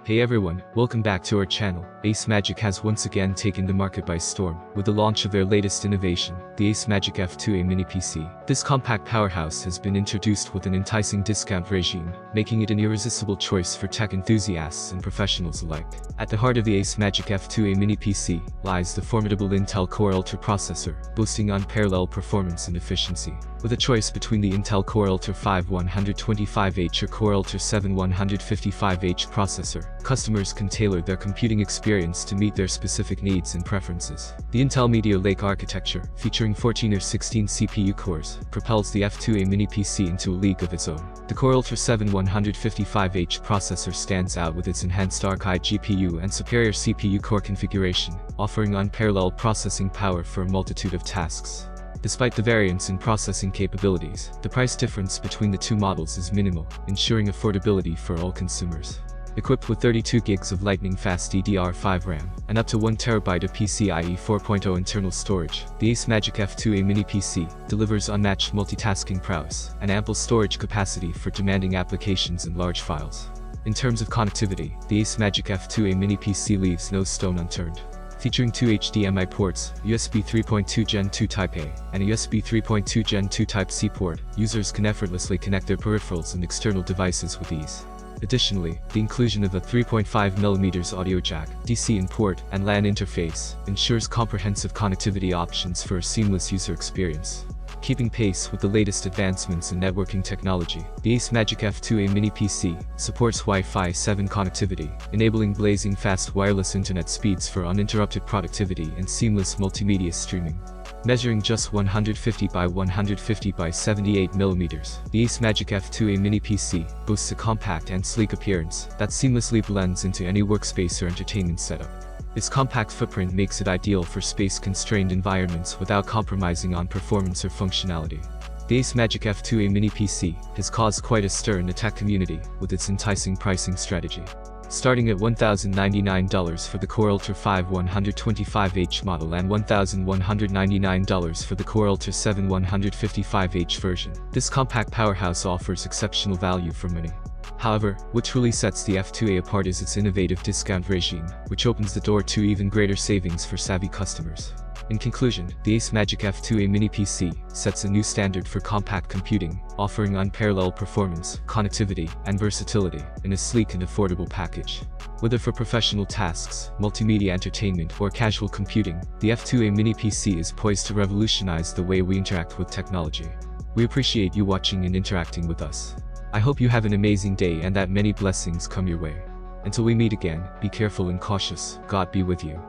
Hey everyone, welcome back to our channel. AceMagic has once again taken the market by storm with the launch of their latest innovation, the AceMagic F2A Mini PC. This compact powerhouse has been introduced with an enticing discount regime, making it an irresistible choice for tech enthusiasts and professionals alike. At the heart of the AceMagic F2A Mini PC lies the formidable Intel Core Ultra processor, boasting unparalleled performance and efficiency. With a choice between the Intel Core Ultra 5 125H or Core Ultra 7 155H processor, customers can tailor their computing experience to meet their specific needs and preferences. The Intel Meteor Lake architecture, featuring 14 or 16 CPU cores, propels the F2A Mini PC into a league of its own. The Core Ultra 7 155H processor stands out with its enhanced Arc-Eye GPU and superior CPU core configuration, offering unparalleled processing power for a multitude of tasks. Despite the variance in processing capabilities, the price difference between the two models is minimal, ensuring affordability for all consumers. Equipped with 32 gigs of lightning-fast DDR5 RAM and up to 1 TB of PCIe 4.0 internal storage, the AceMagic F2A Mini PC delivers unmatched multitasking prowess and ample storage capacity for demanding applications and large files. In terms of connectivity, the AceMagic F2A Mini PC leaves no stone unturned. Featuring two HDMI ports, USB 3.2 Gen 2 Type A, and a USB 3.2 Gen 2 Type C port, users can effortlessly connect their peripherals and external devices with ease. Additionally, the inclusion of a 3.5mm audio jack, DC in port, and LAN interface ensures comprehensive connectivity options for a seamless user experience. Keeping pace with the latest advancements in networking technology, the AceMagic F2A Mini PC supports Wi-Fi 7 connectivity, enabling blazing fast wireless internet speeds for uninterrupted productivity and seamless multimedia streaming. Measuring just 150 by 150 by 78 mm, the AceMagic F2A Mini PC boasts a compact and sleek appearance that seamlessly blends into any workspace or entertainment setup. Its compact footprint makes it ideal for space-constrained environments without compromising on performance or functionality. The AceMagic F2A Mini PC has caused quite a stir in the tech community with its enticing pricing strategy. Starting at $1,099 for the Core Ultra 5 125H model and $1,199 for the Core Ultra 7 155H version, this compact powerhouse offers exceptional value for money. However, what truly sets the F2A apart is its innovative discount regime, which opens the door to even greater savings for savvy customers. In conclusion, the AceMagic F2A Mini PC sets a new standard for compact computing, offering unparalleled performance, connectivity, and versatility in a sleek and affordable package. Whether for professional tasks, multimedia entertainment, or casual computing, the F2A Mini PC is poised to revolutionize the way we interact with technology. We appreciate you watching and interacting with us. I hope you have an amazing day and that many blessings come your way. Until we meet again, be careful and cautious. God be with you.